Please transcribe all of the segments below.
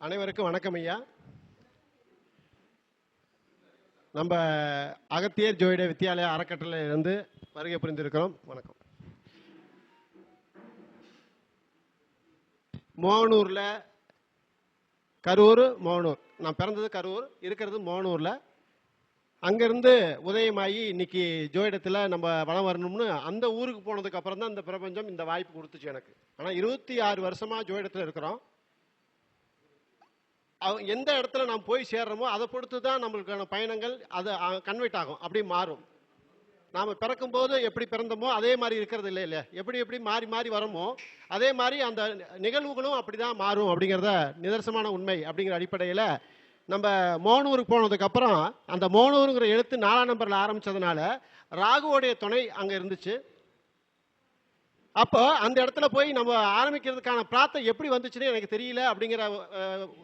அனைவருக்கும் வணக்கம் ஐயா. நம்ம அகத்தியர் ஜோதிட வித்யாலயா அறக்கட்டளையிலிருந்து வருகை புரிந்திருக்கிறோம். வணக்கம். மோகனூர்ல, கரூர் மோகனூர், நான் பிறந்தது கரூர், இருக்கிறது மோகனூர்ல. அங்கிருந்து உதயமாகி இன்னைக்கு ஜோதிடத்தில் நம்ம வளம் வரணும்னு அந்த ஊருக்கு போனதுக்கு அப்புறம் தான் இந்த பிரபஞ்சம் இந்த வாய்ப்பு கொடுத்துச்சு எனக்கு. ஆனால் 26 வருஷமா ஜோதிடத்தில் இருக்கிறோம். எந்த இடத்துல நாம் போய் சேர்றோமோ அதை பொறுத்து தான் நம்மளுக்கான பயணங்கள் அது கன்வெர்ட் ஆகும், அப்படி மாறும். நாம் பிறக்கும் போது எப்படி பிறந்தோமோ அதே மாதிரி இருக்கிறது இல்லை இல்லையா, எப்படி மாறி மாறி வரோமோ அதே மாதிரி அந்த நிகழ்வுகளும் அப்படிதான் மாறும் அப்படிங்கிறத நிதர்சனமான உண்மை. அப்படிங்கிற அடிப்படையில் நம்ம மோகனூருக்கு போனதுக்கப்புறம் அந்த மோகனூருங்கிற எழுத்து 4ஆம் நம்பரில் ஆரம்பித்ததுனால ராகுவோடைய துணை அங்கே இருந்துச்சு. அப்போ அந்த இடத்துல போய் நம்ம ஆரம்பிக்கிறதுக்கான பிரார்த்தம் எப்படி வந்துச்சுன்னு எனக்கு தெரியல அப்படிங்கிற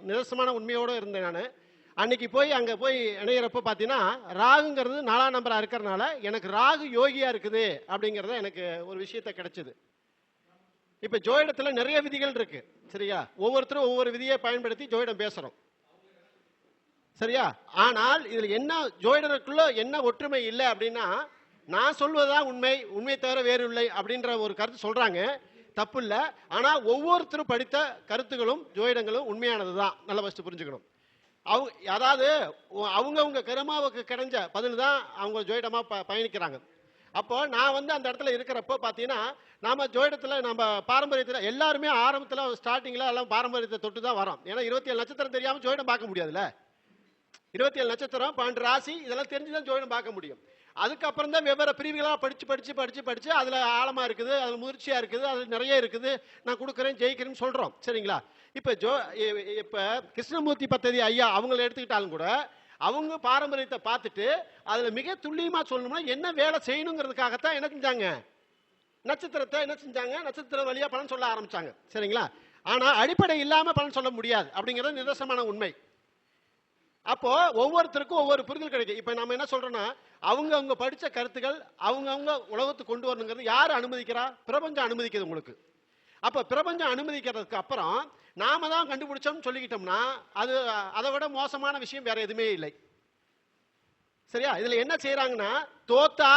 நிதர்சனமான உண்மையோடு இருந்தேன் நான். அன்னைக்கு போய் அங்கே போய் இணையிறப்ப பார்த்தீங்கன்னா ராகுங்கிறது 4ஆம் நம்பராக இருக்கிறனால எனக்கு ராகு யோகியாக இருக்குது அப்படிங்கிறத எனக்கு ஒரு விஷயத்த கிடைச்சிது. இப்போ ஜோதிடத்தில் நிறைய விதிகள் இருக்கு சரியா, ஒவ்வொருத்தரும் ஒவ்வொரு விதியை பயன்படுத்தி ஜோதிடம் பேசுகிறோம் சரியா. ஆனால் இதில் என்ன ஜோதிடருக்குள்ள என்ன ஒற்றுமை இல்லை அப்படின்னா, நான் சொல்வதுதான் உண்மை தவிர வேறு இல்லை அப்படின்ற ஒரு கருத்து சொல்றாங்க, தப்பு இல்லை. ஆனால் ஒவ்வொருத்தரும் படித்த கருத்துகளும் ஜோதிடங்களும் உண்மையானது தான், நல்லா ஃபஸ்ட்டு புரிஞ்சுக்கணும். அதாவது அவங்கவுங்க கருமாவுக்கு கிடைஞ்ச பதில் தான் அவங்க ஜோதிடமாக பயணிக்கிறாங்க. அப்போ நான் அந்த இடத்துல இருக்கிறப்போ பார்த்தீங்கன்னா நாம ஜோதிடத்தில் நம்ம பாரம்பரியத்தில் எல்லாருமே ஆரம்பத்தில் ஸ்டார்டிங்கில் எல்லாம் பாரம்பரியத்தை தொட்டு தான் வரோம். ஏன்னா 27 நட்சத்திரம் தெரியாமல் ஜோதிடம் பார்க்க முடியாதுல்ல. 27 நட்சத்திரம் 12 ராசி இதெல்லாம் தெரிஞ்சுதான் ஜோதிடம் பார்க்க முடியும். அதுக்கப்புறம் தான் வெவ்வேறு பிரிவுகளாக படிச்சு அதில் ஆழமாக இருக்குது, அதில் முயற்சியாக இருக்குது, அதில் நிறைய இருக்குது, நான் கொடுக்குறேன் ஜெயிக்கிறேன்னு சொல்கிறோம் சரிங்களா. இப்போ கிருஷ்ணமூர்த்தி பத்ததி ஐயா அவங்கள எடுத்துக்கிட்டாலும் கூட அவங்க பாரம்பரியத்தை பார்த்துட்டு அதில் மிக துல்லியமாக சொல்லணும்னா என்ன வேலை செய்யணுங்கிறதுக்காகத்தான் என்ன செஞ்சாங்க, நட்சத்திரத்தை என்ன செஞ்சாங்க, நட்சத்திர வழியாக பலன் சொல்ல ஆரம்பிச்சாங்க சரிங்களா. ஆனால் அடிப்படை இல்லாமல் பலன் சொல்ல முடியாது அப்படிங்கிறது நிதர்சனமான உண்மை. அப்போ ஒவ்வொருத்தருக்கும் ஒவ்வொரு புரிதல் கிடைக்கும். இப்ப நம்ம என்ன சொல்றோம்னா அவங்க படிச்ச கருத்துக்கள் அவங்க உலகத்துக்கு கொண்டு வரணுங்கிறது யாரு அனுமதிக்கிறா, பிரபஞ்சம் அனுமதிக்கிறது உங்களுக்கு. அப்ப பிரபஞ்சம் அனுமதிக்கிறதுக்கு அப்புறம் நாம தான் கண்டுபிடிச்சோம்னு சொல்லிக்கிட்டோம்னா அது அதை விட மோசமான விஷயம் வேற எதுவுமே இல்லை சரியா. இதுல என்ன செய்யறாங்கன்னா தோத்தா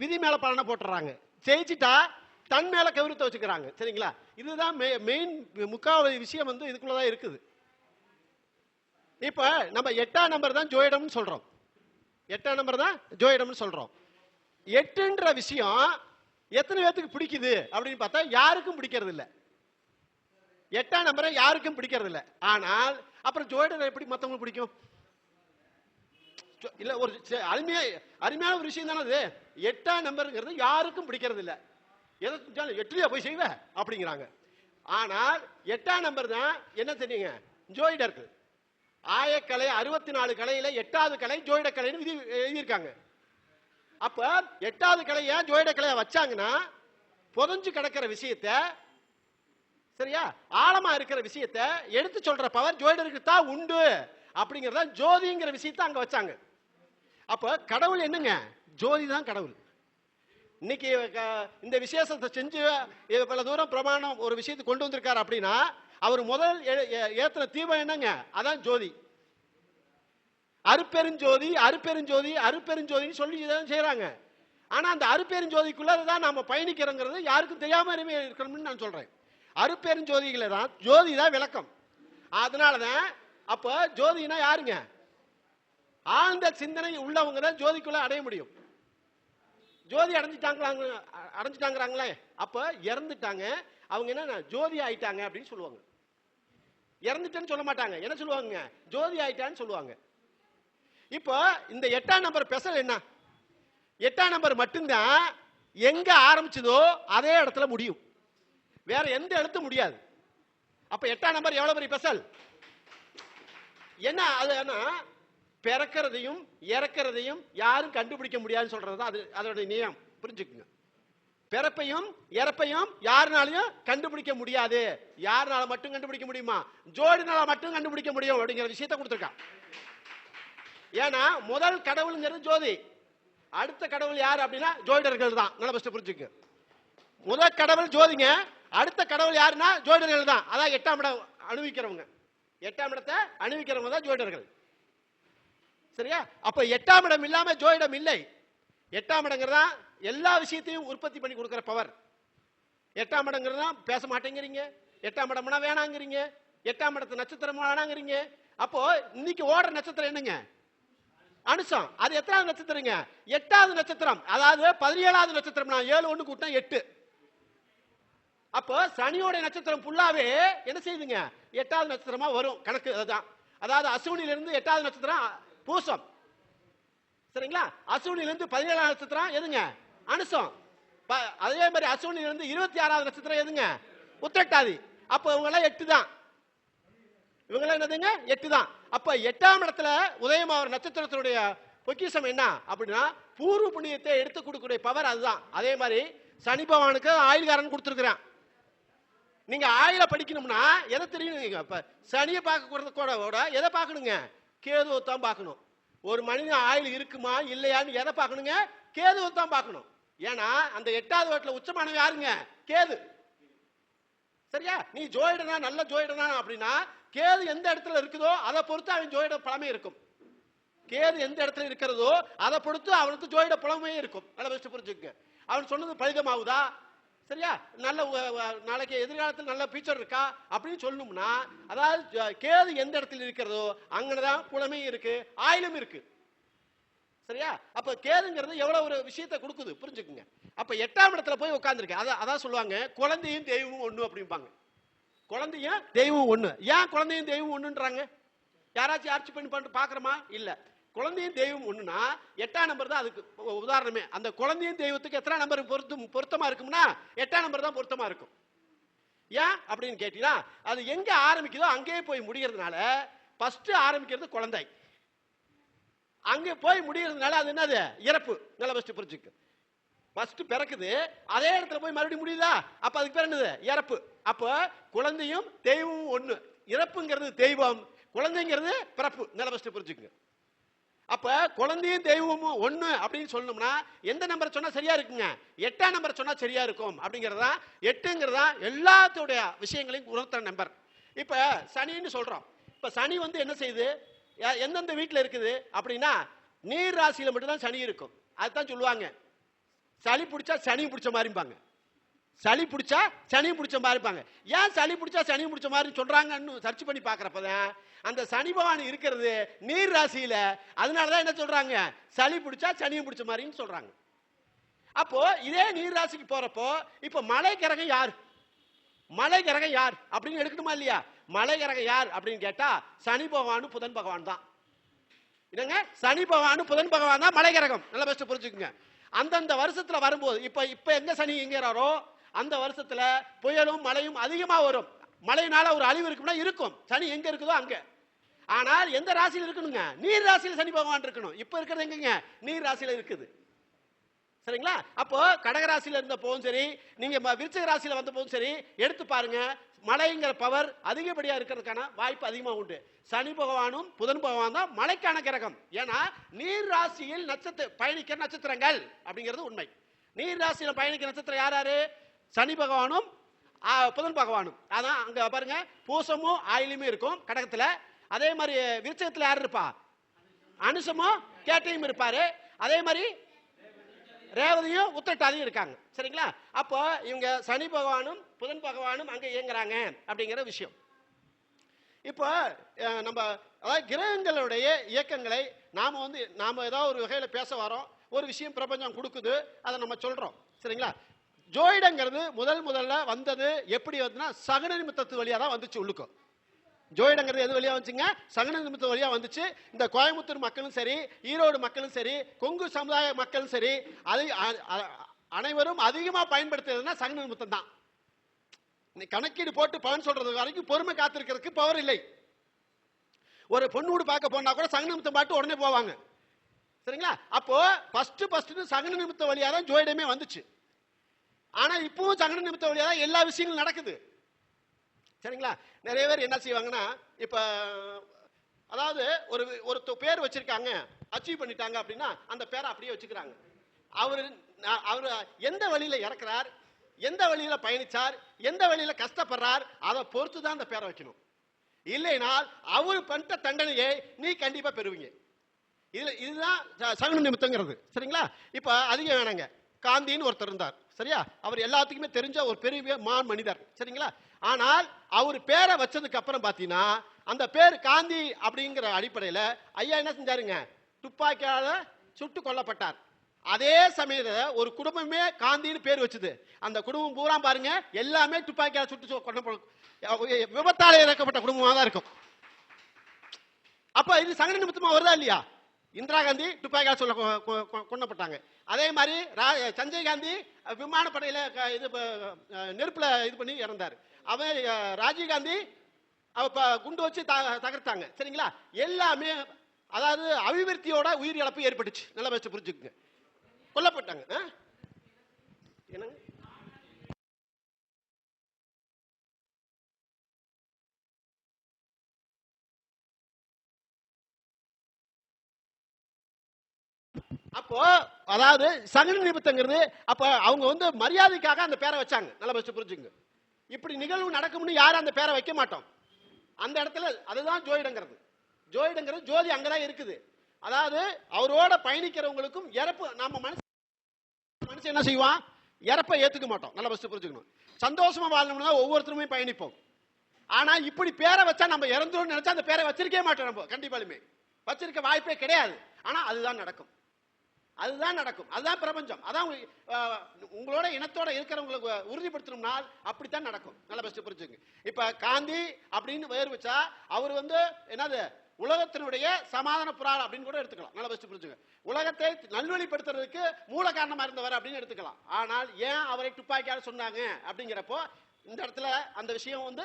விதி மேல பலனை போட்டுறாங்க, ஜெயிச்சிட்டா தன் மேல கௌரவத்தை வச்சுக்கிறாங்க சரிங்களா. இதுதான் மெயின் முக்காவாசி விஷயம் இதுக்குள்ளதான் இருக்குது. இப்ப நம்ம 8ஆம் நம்பர் தான் ஜோதிடம்னு சொல்றோம், 8ஆம் நம்பர் தான் ஜோதிடம்னு சொல்றோம். 8ன்ற விஷயம் எத்தனை பேருக்கு பிடிக்குது அப்படின்னு பார்த்தா யாருக்கும் பிடிக்கிறது இல்லை. 8ஆம் நம்பரை யாருக்கும் பிடிக்கிறது இல்லை. ஆனால் அப்புறம் ஜோதிடம் எப்படி மற்றவங்களுக்கு பிடிக்கும் இல்ல, ஒரு அருமையான ஒரு விஷயம் தானே அது. 8ஆம் நம்பருங்கிறது யாருக்கும் பிடிக்கிறது இல்லை, எதை செஞ்சாலும் 8லயா போய் செய்வ அப்படிங்கிறாங்க. ஆனால் 8ஆம் நம்பர் தான் என்ன தெரியுங்க, ஜோதிடருக்கு ஆயக்கலை 64 கலையில 8வது கலை ஜோதிட கலைன்னு விதி எழுதியிருக்காங்க. அப்ப 8வது கலைய ஜோதிட கலைய வச்சாங்கன்னா புதஞ்சு கிடக்கிற விஷயத்த சரியா, ஆழமா இருக்கிற விஷயத்த எடுத்து சொல்ற பவர் ஜோதிடருக்கு தான் உண்டு அப்படிங்கறத ஜோதிங்கிற விஷயத்த அங்க வச்சாங்க. அப்ப கடவுள் என்னங்க, ஜோதி தான் கடவுள். இன்னைக்கு இந்த விசேஷத்தை செஞ்சு இவ்வளவு தூரம் பிரமாணம் ஒரு விஷயத்தை கொண்டு வந்திருக்காரு அப்படின்னா அவர் முதல் ஏத்துற தீபம் என்னங்க, அதான் ஜோதி. அருப்பெருஞ்சோதின்னு சொல்லி செய்யறாங்க. ஆனா அந்த அருப்பெருஞ்சோதிக்குள்ளதான் நாம பயணிக்கிறோங்கிறது யாருக்கும் தெரியாம இருக்கணும்னு நான் சொல்றேன். அருப்பெருஞ்சோதிகளை தான் ஜோதி தான் விளக்கம். அதனாலதான் அப்ப ஜோதினா யாருங்க, ஆழ்ந்த சிந்தனை உள்ளவங்க தான் ஜோதிக்குள்ள அடைய முடியும். ஜோதி அடைஞ்சிட்டாங்களே அப்ப இறந்துட்டாங்க அவங்க, என்ன ஜோதி ஆயிட்டாங்க அப்படின்னு சொல்லுவாங்க. இறந்துட்டேன்னு சொல்ல மாட்டாங்க, என்ன சொல்லுவாங்க, ஜோதி ஆயிட்டான்னு சொல்லுவாங்க. இப்போ இந்த 8ஆம் நம்பர் பெசல் என்ன, 8ஆம் நம்பர் மட்டும்தான் எங்க ஆரம்பிச்சதோ அதே இடத்துல முடியும், வேற எந்த இடத்து முடியாது. அப்ப 8ஆம் நம்பர் எவ்வளவு பெரிய பெசல் என்ன, அது என்ன பிறக்கிறதையும் இறக்கிறதையும் யாரும் கண்டுபிடிக்க முடியாதுன்னு சொல்றதுதான் அது, அதோட நியம் புரிஞ்சுக்குங்க. பிறப்பையும் இறப்பையும் யாருனாலையும் கண்டுபிடிக்க முடியாது. யாருனால மட்டும் கண்டுபிடிக்க முடியுமா, ஜோடினால மட்டும் கண்டுபிடிக்க முடியும் அப்படிங்கிற விஷயத்தை கொடுத்திருக்கான். ஏன்னா முதல் கடவுளுங்கிறது ஜோதி, அடுத்த கடவுள் யாரு அப்படின்னா ஜோதிடர்கள் தான். நல்லா ஃபர்ஸ்ட் புரிஞ்சுக்க, முதல் கடவுள் ஜோதிங்க, அடுத்த கடவுள் யாருன்னா ஜோதிடர்கள் தான். அதான் 8ஆம் இடம் அனுபவிக்கிறவங்க. 8ஆம் இடத்தை அனுபவிக்கிறவங்க தான் ஜோதிடர்கள். சரியா? அப்ப 8ஆம் இடம் இல்லாம ஜோதிடம் இல்லை. 8ஆம் இடங்கிறதா எல்லா விஷயத்தையும் உற்பத்தி பண்ணி கொடுக்கிற பவர். 8ஆம் இடங்கிறதா பேச மாட்டேங்கிறீங்க, 8ஆம் இடம்னா வேணாங்கிறீங்க, 8ஆம் இடத்து நட்சத்திரம் வேணாங்கிறீங்க. அப்போ இன்னைக்கு ஓடுற நட்சத்திரம் என்னங்க? அனுசம். அது எத்தனாவது நட்சத்திரங்க? 8வது நட்சத்திரம். அதாவது 17வது நட்சத்திரம். 7 1 கூட்டினா 8. அப்போ சனியோட நட்சத்திரம் ஃபுல்லாவே என்ன செய்யுதுங்க? 8வது நட்சத்திரமா வரும் கணக்கு. அதுதான். அதாவது அசுவினில இருந்து 8வது நட்சத்திரம் பூசம். சரிங்களா? அசுவினில இருந்து 17வது நட்சத்திரம் எதுங்க? அனுசம். அதே மாதிரி அசுவினில இருந்து 26வது நட்சத்திரம் எதுங்க? உத்திரட்டாதி. அப்ப இவங்க எல்லாம் 8 தான். இவங்க எல்லாம் என்னதுங்க? 8 தான். அப்ப 8ஆம் இடத்துல உதயமாகிற நட்சத்திரத்தினுடைய பொக்கிஷம் என்ன அப்படின்னா பூர்வ புண்ணியத்தை எடுத்து கொடுக்கக்கூடிய பவர் அதுதான். அதே மாதிரி சனி பகவானுக்கு ஆயுள்காரன் கொடுத்துருக்கிறான். நீங்க ஆயுள படிக்கணும்னா எதை தெரியும்? இப்ப சனியை பார்க்க கூட எதை பார்க்கணுங்க? கேதுவை தான் பார்க்கணும். ஒரு மனிதன் ஆயுள் இருக்குமா இல்லையான்னு எதை பார்க்கணுங்க? கேதுவை தான் பார்க்கணும். ஏன்னா அந்த 8வது வீட்டுல உச்சமானவன் யாருங்க? கேது. சரியா? நீ ஜோயிடனா நல்ல ஜோயிடனா அப்படின்னா கேது எந்த இடத்துல இருக்குதோ அதை பொறுத்து அவன் ஜோயிட பழமை இருக்கும். கேது எந்த இடத்துல இருக்கிறதோ அதை பொறுத்து அவனுக்கு ஜோயிட பழமையே இருக்கும். நல்லா பெஸ்ட் புரிஞ்சுக்க. அவன் சொன்னது பலிதமாவுதா? சரியா? நல்ல நாளைக்கு எதிர்காலத்தில் நல்ல ஃபியூச்சர் இருக்கா அப்படின்னு சொல்லணும்னா அதாவது கேது எந்த இடத்துல இருக்கிறதோ அங்கதான் புலமையும் இருக்கு, ஆயிலும் இருக்கு. சரியா? அப்ப கேதுங்கிறது எவ்வளவு ஒரு விஷயத்தை கொடுக்குது புரிஞ்சுக்குங்க. அப்ப 8ஆம் இடத்துல போய் உட்கார்ந்துருக்கு. அதான் சொல்லுவாங்க குழந்தையும் தெய்வமும் ஒண்ணு அப்படிம்பாங்க. குழந்தையும் தெய்வம் ஒண்ணு. ஏன் குழந்தையும் தெய்வம் ஒண்ணுன்றாங்க? யாராச்சும் ஆட்சி பண்ணி பாக்குறோமா? இல்ல. குழந்தையும் தெய்வம் ஒண்ணுனா 8ஆம் நம்பர் தான் அதுக்கு உதாரணமே. அந்த குழந்தையும் தெய்வத்துக்கு எத்தனை நம்பர் பொருத்தமா இருக்கும்னா 8ஆம் நம்பர் தான் பொருத்தமா இருக்கும். ஏன் அப்படின்னு கேட்டீங்கன்னா அது எங்க ஆரம்பிக்குதோ அங்கேயே போய் முடிகிறதுனால ஃபர்ஸ்ட் ஆரம்பிக்கிறது குழந்தை, அங்க போய் முடிகிறதுனால அது என்னது? இறப்பு. நல்லா ஃபர்ஸ்ட் புரிஞ்சுக்கு. ஃபர்ஸ்ட் பிறக்குது, அதே இடத்துல போய் மறுபடியும் முடியுதா? அப்ப அதுக்கு பேர் என்னது? இறப்பு. அப்ப குழந்தையும் தெய்வமும் ஒண்ணு. இறப்புங்கிறது தெய்வம், குழந்தைங்கிறது பிறப்பு. நல்லா ஃபர்ஸ்ட் புரிஞ்சுக்குங்க. அப்ப குழந்தையும் தெய்வமும் ஒண்ணு அப்படின்னு சொல்லணும்னா எந்த நம்பர் சொன்னா சரியா இருக்குங்க? 8ஆம் நம்பர் சொன்னா சரியா இருக்கும். அப்படிங்கறதா 8ங்கிறதா எல்லாத்தோட விஷயங்களையும் உணர்த்துற நம்பர். இப்ப சனின்னு சொல்றோம். இப்ப சனி வந்து என்ன செய்யுது? எந்தெந்த வீட்டுல இருக்குது அப்படின்னா நீர் ராசியில மட்டும்தான் சனி இருக்கும். அதுதான் சொல்லுவாங்க சளி பிடிச்சா சனி பிடிச்ச மாதிரிப்பாங்க. சளி பிடிச்சா சனி பிடிச்ச மாதிரி இருப்பாங்க. ஏன் சளி பிடிச்சா சனி பிடிச்ச மாதிரி சொல்றாங்கன்னு சர்ச் பண்ணி பாக்குறப்பதான் அந்த சனி பகவான் இருக்கிறது நீர் ராசியில. அதனாலதான் என்ன சொல்றாங்க? சளி பிடிச்சா சனியும் பிடிச்ச மாதிரின்னு சொல்றாங்க. அப்போ இதே நீர் ராசிக்கு போறப்போ இப்ப மலை கிரகம் யார்? மலை கிரகம் யார் அப்படின்னு எடுக்கணுமா இல்லையா? மலை கிரகம் யார் அப்படின்னு கேட்டா சனி பகவானும் புதன் பகவான் தான். என்னங்க? சனி பகவானும் புதன் பகவான் தான் மலை கிரகம். நல்லா பெஸ்ட் புரிஞ்சுக்குங்க. அந்தந்த வருஷத்துல வரும்போது இப்ப எங்க சனி எங்கிறாரோ அந்த வருஷத்துல புயலும் மழையும் அதிகமா வரும். மழையினால ஒரு அழிவு இருக்கும்னா இருக்கும். சனி எங்க இருக்குதோ அங்க. ஆனால் எந்த ராசியில் இருக்கணுங்க? நீர் ராசியில் சனி பகவான் இருக்கணும். இப்ப இருக்கிறது எங்கங்க? நீர் ராசியில இருக்குது. சரிங்களா? அப்போ கடகராசியில இருந்த போதும் சரி, நீங்க விருச்சிக ராசியில வந்த போதும் சரி, எடுத்து பாருங்க மழைங்கிற பவர் அதிகப்படியா இருக்கிறதுக்கான வாய்ப்பு அதிகமா உண்டு. சனி பகவானும் புதன் பகவான் தான் மழைக்கான கிரகம். ஏன்னா நீர் ராசியில் பயணிக்கிற நட்சத்திரங்கள் அப்படிங்கிறது உண்மை. நீர் ராசியில பயணிக்கிற நட்சத்திரம் யாரு? சனி பகவானும் புதன் பகவானும். அதான் அங்க பாருங்க பூசமும் ஆயிலுமே இருக்கும் கடகத்துல. அதே மாதிரி விருச்சகத்துல யாரு இருப்பா? அனுசமும் கேட்டையும் இருப்பாரு. அதே மாதிரி ரேவதியும் உத்திரட்டாதியும் இருக்காங்க. சரிங்களா? அப்போ இவங்க சனி பகவானும் புதன் பகவானும் அங்க இயங்குறாங்க அப்படிங்கிற விஷயம். இப்போ நம்ம அதாவது கிரகங்களுடைய இயக்கங்களை நாம ஏதாவது ஒரு வகையில பேச வரோம். ஒரு விஷயம் பிரபஞ்சம் கொடுக்குது, அதை நம்ம சொல்றோம். சரிங்களா? ஜோயிடங்கிறது முதல்ல வந்தது எப்படி வந்துன்னா சகுன நிமித்தத்து வழியா தான் வந்துச்சு உள்ளுக்கு. ஜோயிடங்கிறது எது வழியா வந்துச்சுங்க? சகுன நிமித்தத்து வழியா வந்துச்சு. இந்த கோயம்புத்தூர் மக்களும் சரி, ஈரோடு மக்களும் சரி, கொங்கு சமுதாய மக்களும் சரி, அனைவரும் அதிகமா பயன்படுத்துறதுன்னா சகுன நிமித்தம் தான். கணக்கீடு போட்டு பலன் சொல்றது வரைக்கும் பொறுமை காத்திருக்கிறதுக்கு பவர் இல்லை. ஒரு பொண்ணு பார்க்க போனா கூட சகுன நிமித்தம் பாட்டு உடனே போவாங்க. சரிங்களா? அப்போ ஃபர்ஸ்ட் சகுன நிமித்த வழியா தான் ஜோயிடமே வந்துச்சு. ஆனா இப்பவும் சகுன நிமித்த வழியா தான் எல்லா விஷயங்களும் நடக்குது. சரிங்களா? நிறைய பேர் என்ன செய்வாங்கன்னா இப்ப அதாவது ஒரு பேர் வச்சிருக்காங்க, அச்சீவ் பண்ணிட்டாங்க அப்படின்னா அந்த பேரை அப்படியே வச்சுக்கிறாங்க. அவரு எந்த வழியில இறக்குறார், எந்த வழியில பயணிச்சார், எந்த வழியில கஷ்டப்படுறார், அதை பொறுத்து தான் அந்த பேரை வைக்கணும். இல்லைனால் அவர் பண்ணிட்ட தண்டனையை நீ கண்டிப்பா பெறுவீங்க. இதுதான் சகுன நிமித்தங்கிறது. சரிங்களா? இப்ப அதிகம் வேணாங்க. காந்தின்னு ஒருத்தர் இருந்தார். சரியா? அவர் எல்லாத்துக்குமே தெரிஞ்ச ஒரு பெரிய மனிதர். சரிங்களா? ஆனால் அவர் பேரை வச்சதுக்கு அப்புறம் பாத்தீங்கன்னா அந்த பேர் காந்தி அப்படிங்கிற அடிப்படையில் ஐயா என்ன செஞ்சாருங்க, துப்பாக்கியால சுட்டு கொல்லப்பட்டார். அதே சமயத்துல ஒரு குடும்பமே காந்தின்னு பேர் வச்சுது. அந்த குடும்பம் பூரா பாருங்க எல்லாமே துப்பாக்கியால சுட்டு கொல்ல விபத்தால இறக்கப்பட்ட குடும்பமா தான் இருக்கும். அப்ப இது சகுன நிமித்தமா வருதா இல்லையா? இந்திரா காந்தி துப்பாக்கியால சொல்ல கொல்லப்பட்டாங்க. அதே மாதிரி சஞ்சய் காந்தி விமானப்படையில இது நெருப்புல இது பண்ணி இறந்தார். அவன் ராஜீவ் காந்தி குண்டு வச்சு தகர்த்தாங்க. சரிங்களா? எல்லாமே அதாவது அபிவிருத்தியோட உயிர் இழப்பு ஏற்பட்டுச்சு. நல்லா வச்சு புரிஞ்சுக்குங்க. கொல்லப்பட்டாங்க. என்னங்க அப்போ அதாவது சகுன நிமித்தங்கிறது அப்ப அவங்க வந்து மரியாதைக்காக அந்த பேரை வச்சாங்க. நல்லா வச்சு புரிஞ்சுங்க. இப்படி நிகழ்வு நடக்கும்னு யாரும் அந்த பேரை வைக்க மாட்டோம். அந்த இடத்துல அதுதான் ஜோதிடங்கிறது. ஜோதிடங்கிறது ஜோதி அங்கதான் இருக்குது. அதாவது அவரோட பயணிக்கிறவங்களுக்கும் இறப்பு நாம மனுஷன் என்ன செய்வான், இறப்பை ஏத்துக்க மாட்டோம். நல்லா ஃபர்ஸ்ட் புரிஞ்சுக்கணும். சந்தோஷமா வாழணும்னா ஒவ்வொருத்தருமே பயணிப்போம். ஆனா இப்படி பேரை வச்சா நம்ம இறந்துரும் நினைச்சா அந்த பேரை வச்சிருக்கவே மாட்டோம். நம்ம கண்டிப்பாலுமே வச்சிருக்க வாய்ப்பே கிடையாது. ஆனா அதுதான் நடக்கும். அதுதான் நடக்கும். அதுதான் பிரபஞ்சம். அதான் உங்களோட இனத்தோட இருக்கிறவங்களுக்கு உறுதிப்படுத்தணும்னால் அப்படித்தான் நடக்கும். நல்லா ஃபர்ஸ்ட் புரிஞ்சுங்க. இப்ப காந்தி அப்படின்னு பேர் வச்சா அவர் வந்து என்னது உலகத்தினுடைய சமாதான புறால் அப்படின்னு கூட எடுத்துக்கலாம். நல்லா ஃபர்ஸ்ட் புரிஞ்சுங்க. உலகத்தை நல்வழிப்படுத்துறதுக்கு மூல காரணமா இருந்தவர் அப்படின்னு எடுத்துக்கலாம். ஆனால் ஏன் அவரை துப்பாக்கியால சொன்னாங்க அப்படிங்கிறப்போ இந்த இடத்துல அந்த விஷயம் வந்து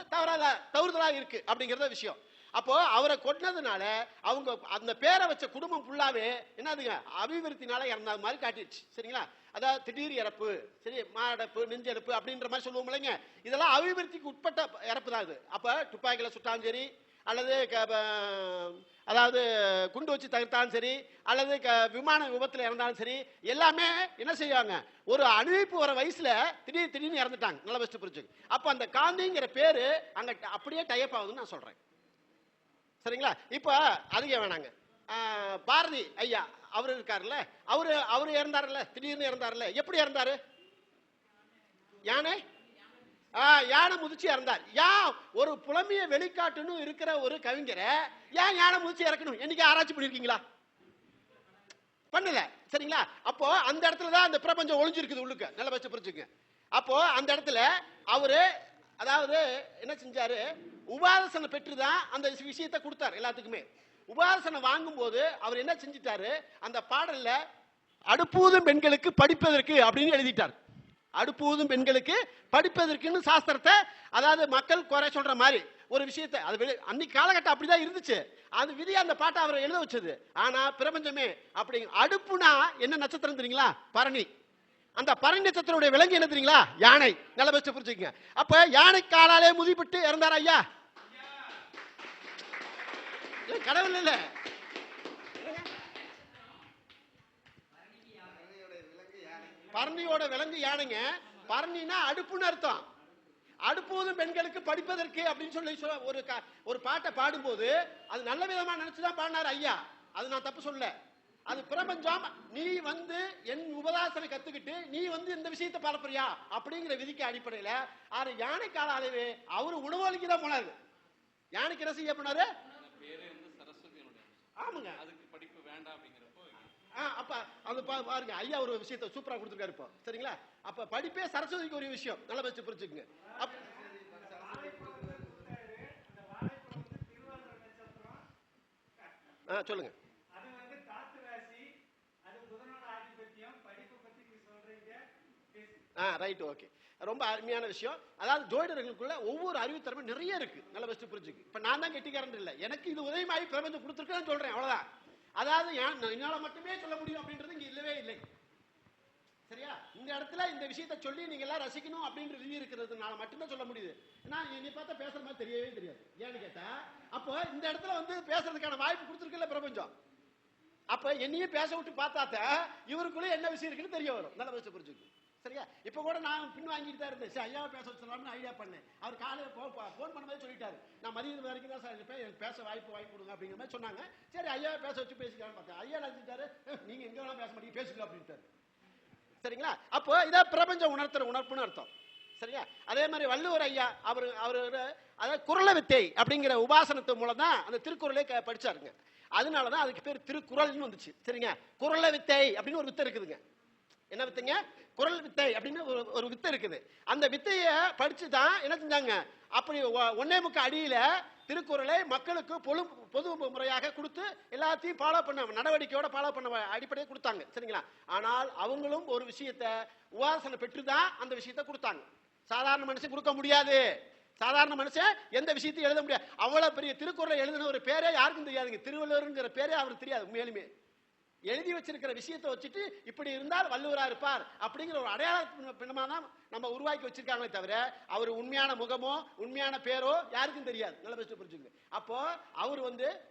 தவறுதலா இருக்கு அப்படிங்கறத விஷயம். அப்போ அவரை கொன்னதுனால அவங்க அந்த பேரை வச்ச குடும்பம் ஃபுல்லாவே என்னதுங்க அபிவிருத்தினால இறந்த மாதிரி காட்டிடுச்சு. சரிங்களா? அதாவது திடீர் இறப்பு, சரி மாரடைப்பு, நெஞ்செடுப்பு அப்படின்ற மாதிரி சொல்லுவோம் இல்லைங்க. இதெல்லாம் அபிவிருத்திக்கு உட்பட்ட இறப்பு தான் இது. அப்ப துப்பாக்கியில சுட்டாலும் சரி, அல்லது அதாவது குண்டு வச்சு தகர்த்தாலும் சரி, அல்லது விமான விபத்துல இறந்தாலும் சரி, எல்லாமே என்ன செய்வாங்க, ஒரு அணிவிப்பு வர வயசுல திடீர்னு இறந்துட்டாங்க. நல்ல பெஸ்ட் புரிஞ்சுங்க. அப்ப அந்த காந்திங்கிற பேரு அங்க அப்படியே டைப் ஆகுதுன்னு நான் சொல்றேன். சரிங்களா? இப்ப அதிகம் வேணாங்க. பாரதி ஐயா அவரு இருக்காருல்ல, அவரு இறந்தாருல்ல, திடீர்னு இறந்தாருல்ல. எப்படி இறந்தாரு? யானை முதிச்சு இறந்தார். ஒரு புலமைய வெளிக்காட்டுன்னு இருக்கிற ஒரு கவிஞரை ஏன் யானை முதிச்சு இறக்கணும்? என்னைக்கு ஆராய்ச்சி பண்ணிருக்கீங்களா? பண்ணல. சரிங்களா? அப்போ அந்த இடத்துலதான் அந்த பிரபஞ்சம் ஒளிஞ்சிருக்குது உள்ளுக்க. நல்ல பட்சம் புரிஞ்சுங்க. அப்போ அந்த இடத்துல அவரு அதாவது என்ன செஞ்சாரு, உபாதசனை பெற்றுதான் அந்த விஷயத்தை கொடுத்தார் எல்லாத்துக்குமே. உபாதசனை வாங்கும் போது அவர் என்ன செஞ்சிட்டாரு, அந்த பாடல்ல அடுப்பூதும் பெண்களுக்கு படிப்பதற்கு அப்படின்னு எழுதிட்டார். அடுப்பூதும் பெண்களுக்கு படிப்பதற்குன்னு சாஸ்திரத்தை, அதாவது மக்கள் குறை சொல்ற மாதிரி ஒரு விஷயத்தை, அது அன்னைக்கு காலகட்டம் அப்படிதான் இருந்துச்சு. அது விதி அந்த பாட்டை அவர் எழுத வச்சது. ஆனா பிரபஞ்சமே அப்படி அடுப்புனா என்ன நட்சத்திரம் தெரியுங்களா? பரணி. அந்த பரணி நட்சத்திரத்துடைய விலங்கு என்ன தெரியுங்களா? யானை. நல்ல பெஸ்ட் புரிஞ்சுக்கங்க. அப்ப யானை காலாலே முதிப்பட்டு இறந்தார் ஐயா. கடவுள் இல்ல, பரணியோட விலங்கு யானைங்க. பரணினா அடுப்புன்னு அர்த்தம். அடுப்பூதும் பெண்களுக்கு படிப்பதற்கு அப்படின்னு சொல்லி ஒரு பாட்டை பாடும்போது அது நல்ல விதமா நினைச்சுதான் பாடினார் ஐயா. அது நான் தப்பு சொல்ல. அது பிரபஞ்சம். நீ வந்து என் உபதாசனை கத்துக்கிட்டு நீ வந்து இந்த விஷயத்தை பரப்புறியா அப்படிங்கிற விதிக்கு அடிப்படையில அது யானை காலாலவே அவரு உணவளிக்கு தான் போனாரு. யானைக்கு என்ன செய்ய போனாரு? ஆமாங்க. அதுக்கு படிப்பு வேண்டாம் அப்படிங்கிறப்போ அப்ப அது பாருங்க ஐயா ஒரு விஷயத்தை சூப்பரா கொடுத்துருக்காரு இப்போ. சரிங்களா? அப்ப படிப்பே சரஸ்வதிக்கு ஒரு விஷயம். நல்லா வச்சு புரிஞ்சுக்குங்க. சொல்லுங்க. Right, okay. ரொம்ப அருமையான விஷயம். அதாவது ஜோதிடர்களுக்குள்ள ஒவ்வொரு அறிவுத்திறமை நிறைய இருக்கு. நல்ல பெஸ்ட் புரிஞ்சுக்கு. இப்ப நான் தான் கெட்டிக்காரன் இல்ல, எனக்கு இது உதயமாயி பிரபஞ்சம் கொடுத்துருக்கேன்னு சொல்றேன், அவ்வளவுதான். அதாவது என்னால மட்டுமே சொல்ல முடியும் அப்படின்றது இங்க இல்லவே இல்லை. சரியா? இந்த இடத்துல இந்த விஷயத்தை சொல்லி நீங்க எல்லாம் ரசிக்கணும் அப்படின்ற விதி இருக்கிறதுனால மட்டும்தான் சொல்ல முடியுது. நான் என்னை பார்த்தா பேசுற மாதிரி தெரியவே தெரியாது. ஏன்னு கேட்டா அப்போ இந்த இடத்துல வந்து பேசுறதுக்கான வாய்ப்பு கொடுத்துருக்குல்ல பிரபஞ்சம். அப்ப என்னையே பேச விட்டு பார்த்தாத்த இவருக்குள்ள என்ன விஷயம் இருக்குன்னு தெரிய வரும். நல்ல பெஸ்ட் புரிஞ்சுக்கு. சரியா? இப்போ கூட நான் பின் வாங்கிட்டு தான் இருந்தேன். சரி ஐயாவை பேச வச்சிடலாம்னு ஐடியா பண்ணேன். அவர் காலையில் ஃபோன் பண்ணும்போது சொல்லிட்டாரு, நான் மதியம் வரைக்கும் தான் சார் இருப்பேன், எனக்கு பேச வாய்ப்பு வாங்கி கொடுங்க அப்படிங்கிற மாதிரி சொன்னாங்க. சரி ஐயாவை பேச வச்சு பேசிக்கலாம்னு பார்த்தேன். ஐயா நினைச்சிட்டாரு, நீங்க எங்க வேணாலும் பேச மாட்டீங்க, பேசிக்கலாம் அப்படின்ட்டாரு. சரிங்களா? அப்போ இதான் பிரபஞ்சம் உணர்த்துற உணர்ப்புன்னு அர்த்தம். சரியா? அதே மாதிரி வள்ளுவர் ஐயா அவரு அதாவது குறள வித்தை அப்படிங்கிற உபாசனத்து மூலம் தான் அந்த திருக்குறளே படிச்சாருங்க. அதனாலதான் அதுக்கு பேர் திருக்குறள்னு வந்துச்சு. சரிங்க? குறள வித்தை அப்படின்னு ஒரு வித்தை இருக்குதுங்க. என்ன வித்தைங்க? குறள் வித்தை அப்படின்னு ஒரு வித்தை இருக்குது. அந்த வித்தைய படிச்சு தான் என்ன செஞ்சாங்க, அப்படி 1.25 அடியில திருக்குறளை மக்களுக்கு பொது முறையாக கொடுத்து எல்லாத்தையும் ஃபாலோ பண்ண நடவடிக்கையோட ஃபாலோ பண்ண அடிப்படையை கொடுத்தாங்க. சரிங்களா? ஆனால் அவங்களும் ஒரு விஷயத்தை உபாசனை பெற்றுதான் அந்த விஷயத்தை கொடுத்தாங்க. சாதாரண மனுஷன் கொடுக்க முடியாது. சாதாரண மனுஷன் எந்த விஷயத்தையும் எழுத முடியாது. அவ்வளவு பெரிய திருக்குறளை எழுதின ஒரு பேரே யாருக்கும் தெரியாதுங்க. திருவள்ளுவர்ங்கிற பேரே அவருக்கு தெரியாது. உண்மையிலுமே எழுதி வச்சிருக்கிற விஷயத்தை வச்சுட்டு இப்படி இருந்தால் வள்ளுவரா இருப்பார் அப்படிங்கிற ஒரு அடையாள பின்னமா தான் நம்ம உருவாக்கி வச்சிருக்காங்களே தவிர அவர் உண்மையான முகமோ உண்மையான பேரோ யாருக்கும் தெரியாது. நல்ல பெஸ்ட் புரிஞ்சுங்க. அப்போ அவர்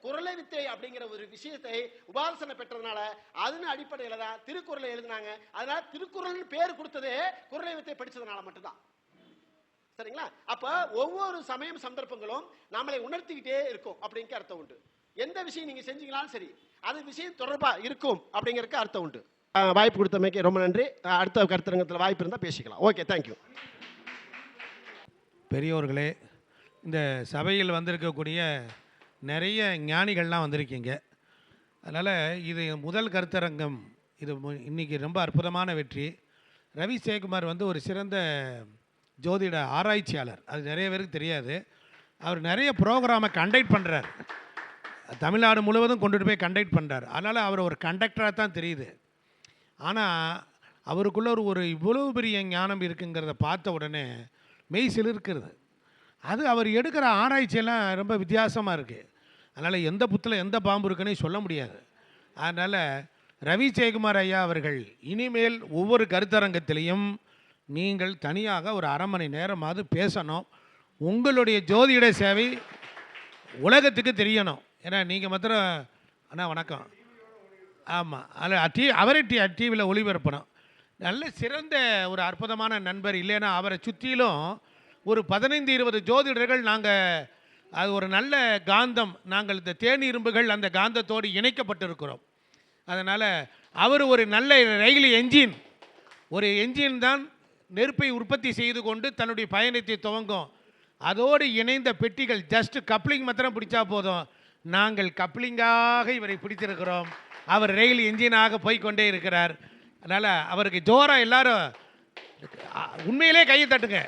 குறளை வித்தை அப்படிங்கிற ஒரு விஷயத்தை உபாசனை பெற்றதுனால அதன் அடிப்படையில தான் திருக்குறளை எழுதினாங்க. அதனால திருக்குறள் பேர் கொடுத்ததே குறளை வித்தை படிச்சதுனால மட்டும்தான். சரிங்களா? அப்ப ஒவ்வொரு சமயம் சந்தர்ப்பங்களும் நம்மளை உணர்த்திக்கிட்டே இருக்கும் அப்படிங்கிற அர்த்தம் உண்டு. எந்த விஷயம் நீங்க செஞ்சீங்களாலும் சரி அது விஷயம் தொடர்பா இருக்கும் அப்படிங்கிறதுக்கு அர்த்தம் உண்டு. வாய்ப்பு கொடுத்தமைக்கு ரொம்ப நன்றி. அடுத்த கருத்தரங்கத்தில் வாய்ப்பு இருந்தால் பேசிக்கலாம். Okay, thank you. பெரியோர்களே, இந்த சபையில் வந்திருக்கக்கூடிய நிறைய ஞானிகள்லாம் வந்திருக்கீங்க. அதனால் இது முதல் கருத்தரங்கம். இது இன்றைக்கி ரொம்ப அற்புதமான வெற்றி. ரவி சேகுமார் ஒரு சிறந்த ஜோதிட ஆராய்ச்சியாளர். அது நிறைய பேருக்கு தெரியாது. அவர் நிறைய ப்ரோக்ராமை கண்டக்ட் பண்ணுறார். தமிழ்நாடு முழுவதும் கொண்டுட்டு போய் கண்டக்ட் பண்ணுறார். அதனால் அவர் ஒரு கண்டக்டராக தான் தெரியுது. ஆனால் அவருக்குள்ள ஒரு இவ்வளவு பெரிய ஞானம் இருக்குங்கிறத பார்த்த உடனே மெய் சிலிர்க்கிறது. அது அவர் எடுக்கிற ஆராய்ச்சியெல்லாம் ரொம்ப வித்தியாசமாக இருக்குது. அதனால் எந்த புத்தில் எந்த பாம்பு இருக்குன்னு சொல்ல முடியாது. அதனால் ரவி சேகுமார் ஐயா அவர்கள் இனிமேல் ஒவ்வொரு கருத்தரங்கத்திலையும் நீங்கள் தனியாக ஒரு அரை மணி நேரமாவது பேசணும். உங்களுடைய ஜோதிட சேவை உலகத்துக்கு தெரியணும். ஏன்னா நீங்கள் மாத்திரம் அண்ணா வணக்கம். ஆமாம், அதில் அவரை டிவியில் ஒளிபரப்பணும். நல்ல சிறந்த ஒரு அற்புதமான நண்பர். இல்லைன்னா அவரை சுற்றிலும் ஒரு 15-20 ஜோதிடர்கள் நாங்கள் அது ஒரு நல்ல காந்தம். நாங்கள் இந்த தேனி இரும்புகள் அந்த காந்தத்தோடு இணைக்கப்பட்டிருக்கிறோம். அதனால் அவர் ஒரு நல்ல ரயில் என்ஜின். ஒரு என்ஜின் தான் நெருப்பை உற்பத்தி செய்து கொண்டு தன்னுடைய பயணத்தை துவங்கும். அதோடு இணைந்த பெட்டிகள் ஜஸ்ட் கப்ளிங் மாத்திரம் பிடிச்சா போதும். நாங்கள் கப்ளிங்காக இவரை பிடித்திருக்கிறோம். அவர் ரயில் என்ஜினாக போய்கொண்டே இருக்கிறார். அதனால் அவருக்கு ஜோராக எல்லாரும் உண்மையிலே கையை தட்டுங்க.